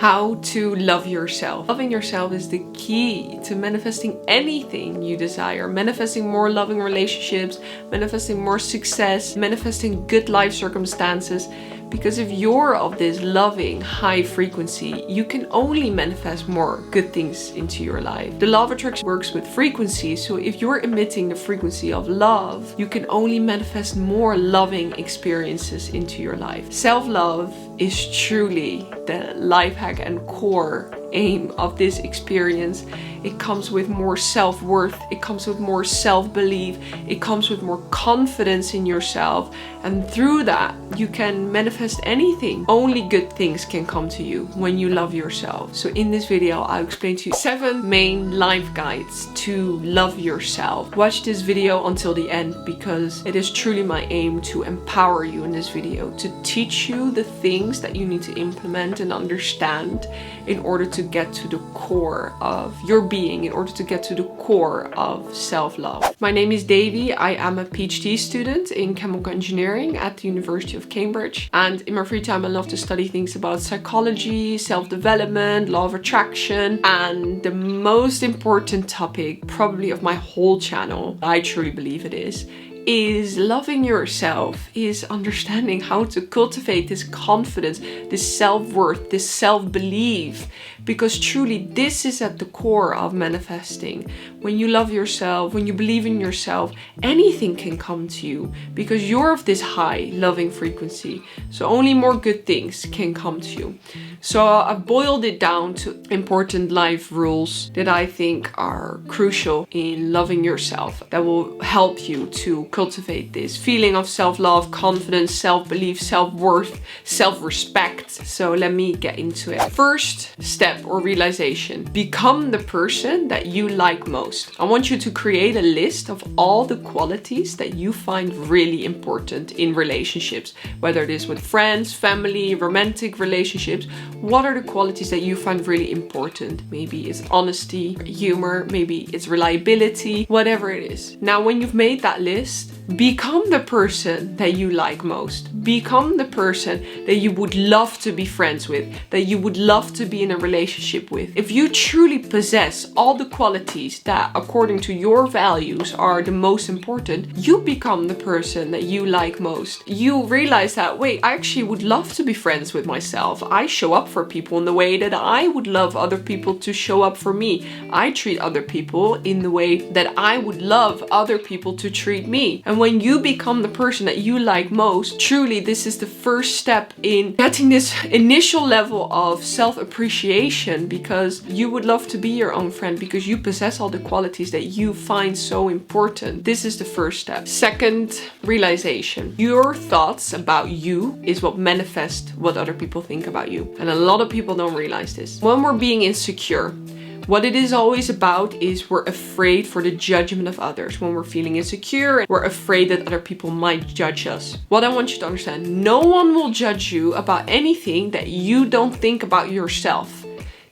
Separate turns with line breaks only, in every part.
how to love yourself. Loving yourself is the key to manifesting anything you desire. Manifesting more loving relationships, manifesting more success, manifesting good life circumstances. Because if you're of this loving high frequency, you can only manifest more good things into your life. The law of attraction works with frequency. So if you're emitting the frequency of love, you can only manifest more loving experiences into your life. Self-love is truly the life hack and core aim of this experience. It comes with more self-worth, it comes with more self-belief, it comes with more confidence in yourself, and through that you can manifest anything. Only good things can come to you when you love yourself. So in this video I'll explain to you 7 main life guides to love yourself. Watch this video until the end because it is truly my aim to empower you in this video, to teach you the things that you need to implement and understand in order to get to the core of your being, in order to get to the core of self-love. My name is Davy. I am a PhD student in chemical engineering at the University of Cambridge. And in my free time, I love to study things about psychology, self-development, law of attraction, and the most important topic probably of my whole channel, I truly believe it is loving yourself, is understanding how to cultivate this confidence, this self-worth, this self-belief, because truly this is at the core of manifesting. When you love yourself, when you believe in yourself, anything can come to you because you're of this high loving frequency. So only more good things can come to you. So I boiled it down to important life rules that I think are crucial in loving yourself, that will help you to cultivate this feeling of self-love, confidence, self-belief, self-worth, self-respect. So let me get into it. First step or realization: become the person that you like most. I want you to create a list of all the qualities that you find really important in relationships, whether it is with friends, family, romantic relationships. What are the qualities that you find really important? Maybe it's honesty, humor, maybe it's reliability, whatever it is. Now, when you've made that list, become the person that you like most. Become the person that you would love to be friends with, that you would love to be in a relationship with. If you truly possess all the qualities that, according to your values, are the most important, you become the person that you like most. You realize that, wait, I actually would love to be friends with myself. I show up for people in the way that I would love other people to show up for me. I treat other people in the way that I would love other people to treat me. And when you become the person that you like most, truly this is the first step in getting this initial level of self-appreciation, because you would love to be your own friend because you possess all the qualities that you find so important. This is the first step. Second realization: your thoughts about you is what manifest what other people think about you. And a lot of people don't realize this. When we're being insecure, what it is always about is we're afraid for the judgment of others. When we're feeling insecure, we're afraid that other people might judge us. What I want you to understand: no one will judge you about anything that you don't think about yourself.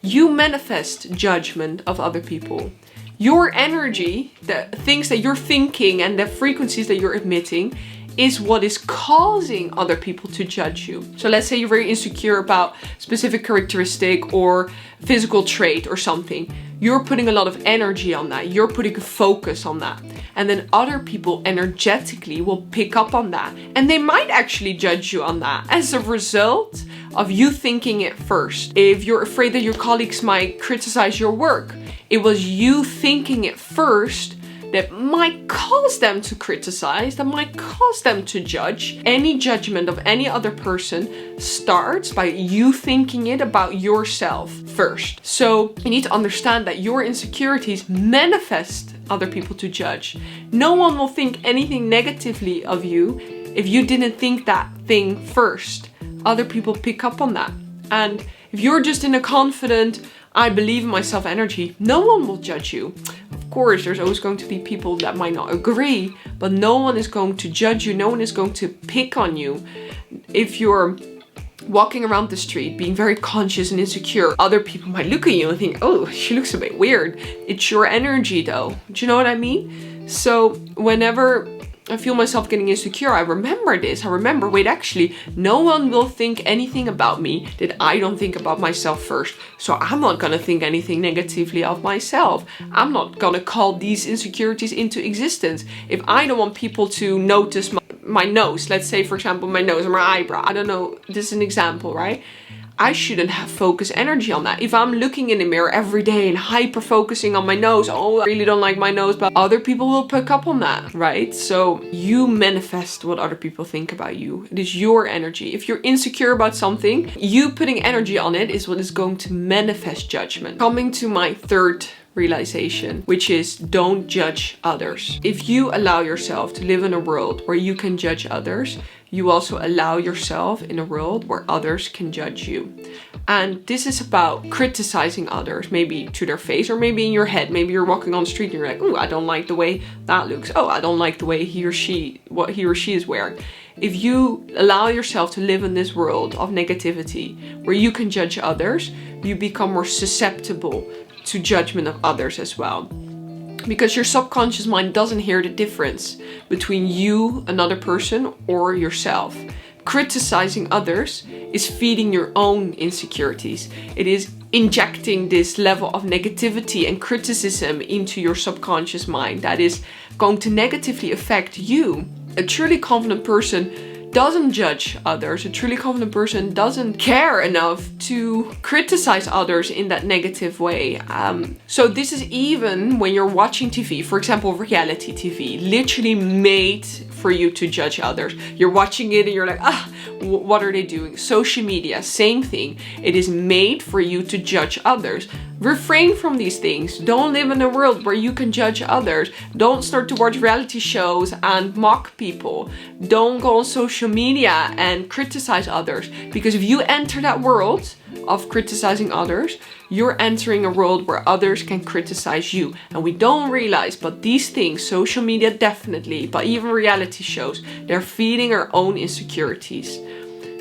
You manifest judgment of other people. Your energy, the things that you're thinking and the frequencies that you're emitting, is what is causing other people to judge you. So let's say you're very insecure about specific characteristic or physical trait or something. You're putting a lot of energy on that. You're putting a focus on that. And then other people energetically will pick up on that. And they might actually judge you on that as a result of you thinking it first. If you're afraid that your colleagues might criticize your work, it was you thinking it first that might cause them to criticize, that might cause them to judge. Any judgment of any other person starts by you thinking it about yourself first. So you need to understand that your insecurities manifest other people to judge. No one will think anything negatively of you if you didn't think that thing first. Other people pick up on that. And if you're just in a confident, I believe in myself energy, no one will judge you. Of course, there's always going to be people that might not agree, but no one is going to judge you. No one is going to pick on you. If you're walking around the street being very conscious and insecure, other people might look at you and think, oh, she looks a bit weird. It's your energy though. Do you know what I mean? So whenever I feel myself getting insecure, I remember this. I remember, wait, actually, no one will think anything about me that I don't think about myself first. So I'm not gonna think anything negatively of myself. I'm not gonna call these insecurities into existence. If I don't want people to notice my nose, let's say for example my nose or my eyebrow, I don't know, this is an example, right? I shouldn't have focused energy on that. If I'm looking in the mirror every day and hyper focusing on my nose, oh, I really don't like my nose, but other people will pick up on that, right? So you manifest what other people think about you. It is your energy. If you're insecure about something, you putting energy on it is what is going to manifest judgment. Coming to my third realization, which is don't judge others. If you allow yourself to live in a world where you can judge others, you also allow yourself in a world where others can judge you. And this is about criticizing others, maybe to their face or maybe in your head. Maybe you're walking on the street and you're like, oh, I don't like the way that looks. Oh, I don't like the way what he or she is wearing. If you allow yourself to live in this world of negativity where you can judge others, you become more susceptible to judgment of others as well. Because your subconscious mind doesn't hear the difference between you, another person, or yourself. Criticizing others is feeding your own insecurities. It is injecting this level of negativity and criticism into your subconscious mind that is going to negatively affect you. A truly confident person doesn't judge others. A truly confident person doesn't care enough to criticize others in that negative way. So this is even when you're watching TV, for example, reality TV, literally made for you to judge others. You're watching it and you're like, what are they doing? Social media, same thing. It is made for you to judge others. Refrain from these things. Don't live in a world where you can judge others. Don't start to watch reality shows and mock people. Don't go on social media and criticize others. Because if you enter that world of criticizing others, you're entering a world where others can criticize you. And we don't realize, but these things, social media definitely, but even reality shows, they're feeding our own insecurities.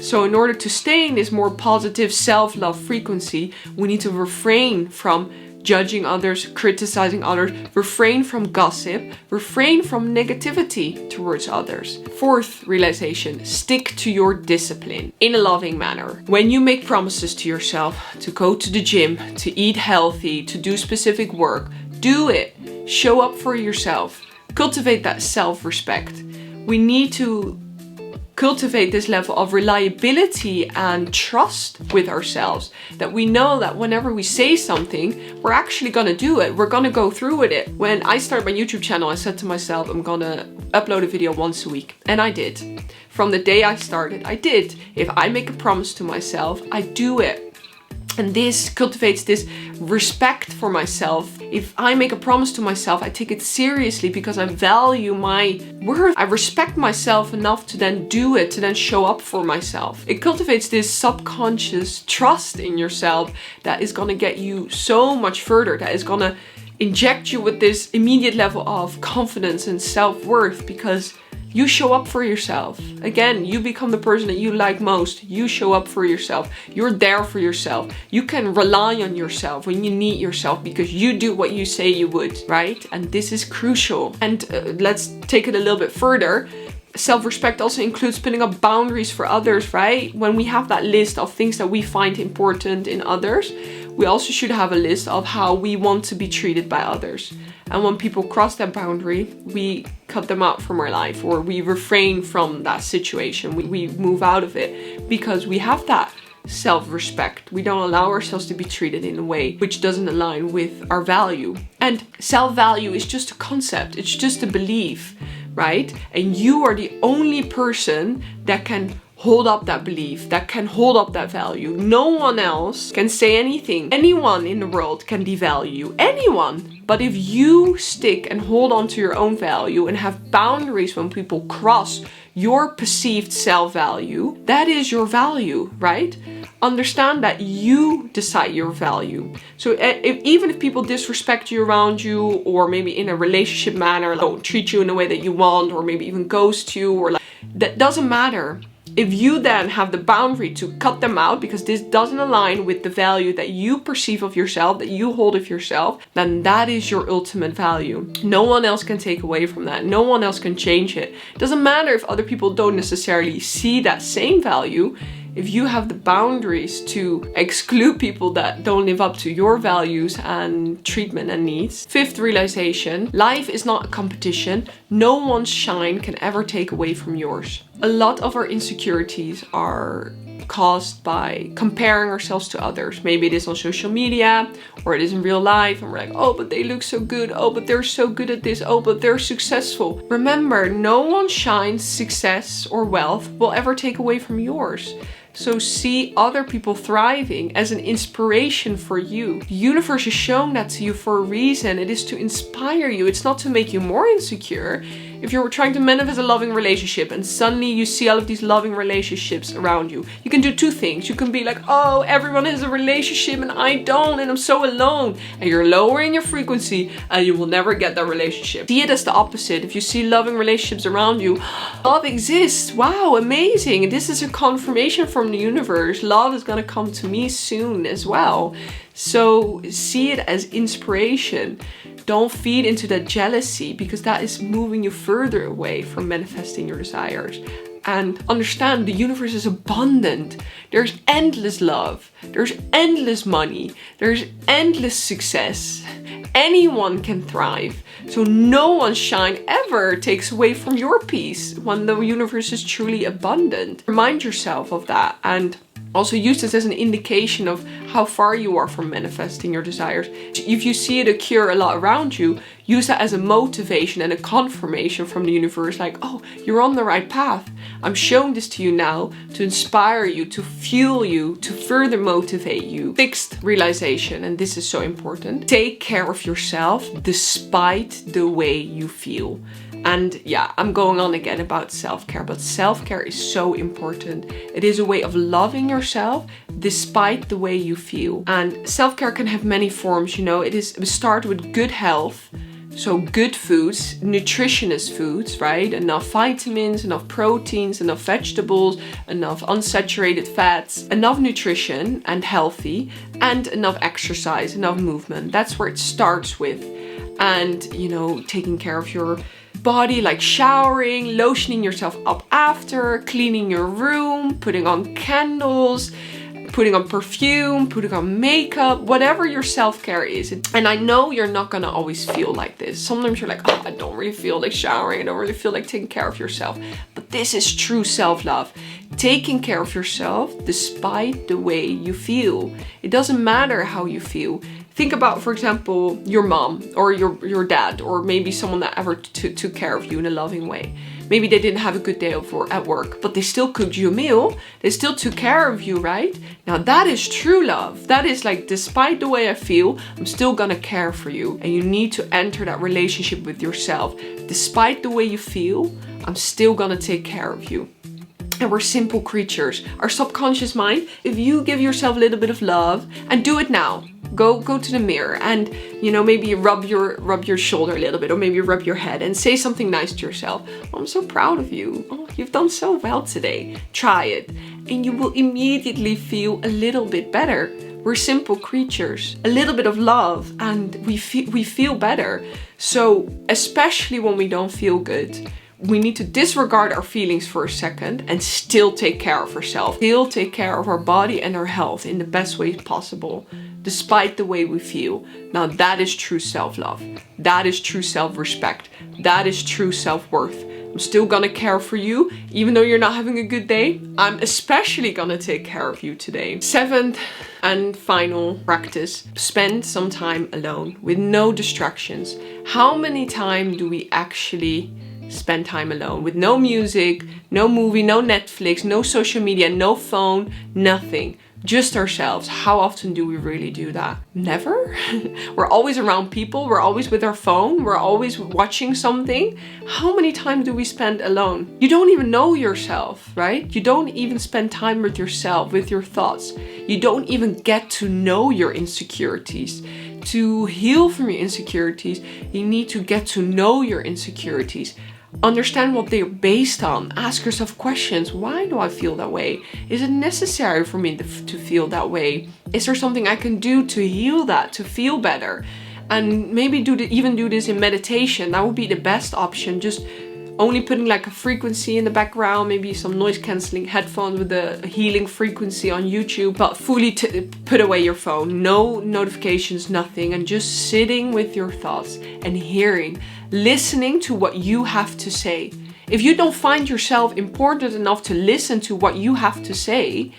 So in order to stay in this more positive self-love frequency, we need to refrain from judging others, criticizing others, refrain from gossip, refrain from negativity towards others. Fourth realization, stick to your discipline in a loving manner. When you make promises to yourself to go to the gym, to eat healthy, to do specific work, do it. Show up for yourself. Cultivate that self-respect. We need to cultivate this level of reliability and trust with ourselves, that we know that whenever we say something, we're actually gonna do it. We're gonna go through with it. When I started my YouTube channel, I said to myself, I'm gonna upload a video once a week. And I did. From the day I started, I did. If I make a promise to myself, I do it. And this cultivates this respect for myself. If I make a promise to myself, I take it seriously because I value my worth. I respect myself enough to then do it, to then show up for myself. It cultivates this subconscious trust in yourself that is gonna get you so much further, that is gonna inject you with this immediate level of confidence and self-worth because you show up for yourself. Again, you become the person that you like most. You show up for yourself. You're there for yourself. You can rely on yourself when you need yourself because you do what you say you would, right? And this is crucial. And let's take it a little bit further. Self-respect also includes putting up boundaries for others, right? When we have that list of things that we find important in others, we also should have a list of how we want to be treated by others. And when people cross that boundary, we cut them out from our life, or we refrain from that situation. We move out of it because we have that self-respect. We don't allow ourselves to be treated in a way which doesn't align with our value. And self-value is just a concept. It's just a belief, right? And you are the only person that can hold up that belief, that can hold up that value. No one else can say anything. Anyone in the world can devalue you. Anyone. But if you stick and hold on to your own value and have boundaries when people cross your perceived self-value, that is your value, right? Understand that you decide your value. So even if people disrespect you around you, or maybe in a relationship manner, don't treat you in a way that you want, or maybe even ghost you, or like, that doesn't matter. If you then have the boundary to cut them out because this doesn't align with the value that you perceive of yourself, that you hold of yourself, then that is your ultimate value. No one else can take away from that. No one else can change it. It doesn't matter if other people don't necessarily see that same value. If you have the boundaries to exclude people that don't live up to your values and treatment and needs. Fifth realization, life is not a competition. No one's shine can ever take away from yours. A lot of our insecurities are caused by comparing ourselves to others. Maybe it is on social media or it is in real life and we're like, oh, but they look so good. Oh, but they're so good at this. Oh, but they're successful. Remember, no one's shine, success or wealth will ever take away from yours. So see other people thriving as an inspiration for you. The universe is showing that to you for a reason. It is to inspire you. It's not to make you more insecure. If you're trying to manifest a loving relationship and suddenly you see all of these loving relationships around you, you can do two things. You can be like, oh, everyone has a relationship and I don't, and I'm so alone. And you're lowering your frequency and you will never get that relationship. See it as the opposite. If you see loving relationships around you, love exists. Wow, amazing. This is a confirmation from the universe. Love is going to come to me soon as well. So see it as inspiration. Don't feed into that jealousy because that is moving you further away from manifesting your desires. And understand the universe is abundant. There's endless love. There's endless money. There's endless success. Anyone can thrive. So no one's shine ever takes away from your peace when the universe is truly abundant. Remind yourself of that and also use this as an indication of how far you are from manifesting your desires. If you see it occur a lot around you, use that as a motivation and a confirmation from the universe, like, oh, you're on the right path. I'm showing this to you now to inspire you, to fuel you, to further motivate you. Sixth realization, and this is so important, take care of yourself despite the way you feel. And yeah, I'm going on again about self-care, but self-care is so important. It is a way of loving yourself despite the way you feel. And self-care can have many forms, you know. It start with good health. So good foods, nutritious foods, right? Enough vitamins, enough proteins, enough vegetables, enough unsaturated fats, enough nutrition and healthy, and enough exercise, enough movement. That's where it starts with. And, you know, taking care of your body, like showering, lotioning yourself up after, cleaning your room, putting on candles, putting on perfume, putting on makeup, whatever your self-care is. And I know you're not gonna always feel like this. Sometimes you're like, oh, I don't really feel like showering. I don't really feel like taking care of yourself. But this is true self-love. Taking care of yourself despite the way you feel. It doesn't matter how you feel. Think about, for example, your mom or your dad, or maybe someone that ever took care of you in a loving way. Maybe they didn't have a good day at work, but they still cooked you a meal. They still took care of you, right? Now that is true love. That is like, despite the way I feel, I'm still gonna care for you. And you need to enter that relationship with yourself. Despite the way you feel, I'm still gonna take care of you. And we're simple creatures. Our subconscious mind, if you give yourself a little bit of love, and do it now. Go to the mirror and, you know, maybe rub your shoulder a little bit, or maybe rub your head and say something nice to yourself. Oh, I'm so proud of you. Oh, you've done so well today. Try it. And you will immediately feel a little bit better. We're simple creatures. A little bit of love and we feel better. So especially when we don't feel good, we need to disregard our feelings for a second and still take care of ourselves. Still take care of our body and our health in the best way possible, despite the way we feel. Now that is true self-love. That is true self-respect. That is true self-worth. I'm still gonna care for you, even though you're not having a good day. I'm especially gonna take care of you today. Seventh and final practice, spend some time alone with no distractions. How many times do we actually spend time alone with no music, no movie, no Netflix, no social media, no phone, nothing? Just ourselves. How often do we really do that? Never. We're always around people. We're always with our phone. We're always watching something. How many times do we spend alone? You don't even know yourself, right? You don't even spend time with yourself, with your thoughts. You don't even get to know your insecurities. To heal from your insecurities, you need to get to know your insecurities. Understand what they're based on. Ask yourself questions. Why do I feel that way? Is it necessary for me to feel that way? Is there something I can do to heal that, to feel better? And maybe even do this in meditation. That would be the best option. Just only putting like a frequency in the background, maybe some noise cancelling headphones with a healing frequency on YouTube, but fully put away your phone, no notifications, nothing, and just sitting with your thoughts and hearing, listening to what you have to say. If you don't find yourself important enough to listen to what you have to say,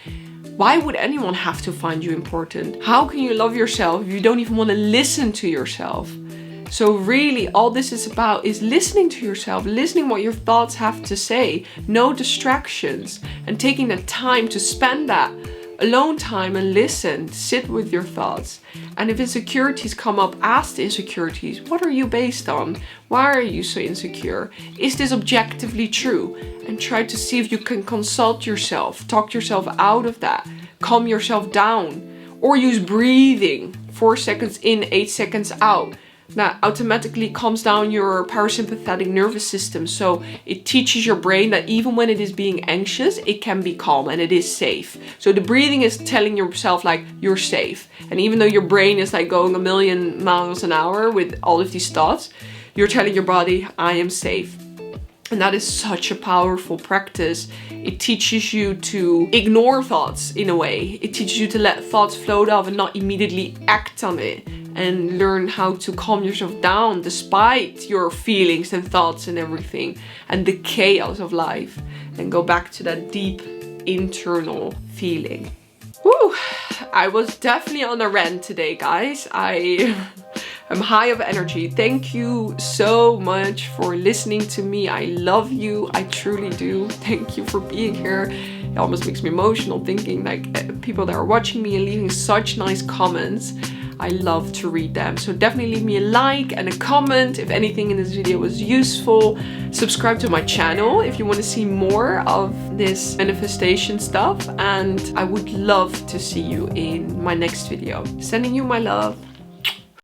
why would anyone have to find you important? How can you love yourself if you don't even want to listen to yourself? So really all this is about is listening to yourself, listening what your thoughts have to say, no distractions, and taking the time to spend that alone time and listen, sit with your thoughts. And if insecurities come up, ask the insecurities, what are you based on? Why are you so insecure? Is this objectively true? And try to see if you can consult yourself, talk yourself out of that, calm yourself down, or use breathing, 4 seconds in, 8 seconds out. That automatically calms down your parasympathetic nervous system. So it teaches your brain that even when it is being anxious, it can be calm and it is safe. So the breathing is telling yourself like you're safe. And even though your brain is like going a million miles an hour with all of these thoughts, you're telling your body, I am safe. And that is such a powerful practice. It teaches you to ignore thoughts in a way. It teaches you to let thoughts float off and not immediately act on it. And learn how to calm yourself down despite your feelings and thoughts and everything. And the chaos of life. And go back to that deep internal feeling. Woo! I was definitely on a rant today, guys. I'm high of energy. Thank you so much for listening to me. I love you. I truly do. Thank you for being here. It almost makes me emotional thinking like people that are watching me and leaving such nice comments. I love to read them. So definitely leave me a like and a comment if anything in this video was useful. Subscribe to my channel if you want to see more of this manifestation stuff. And I would love to see you in my next video. Sending you my love.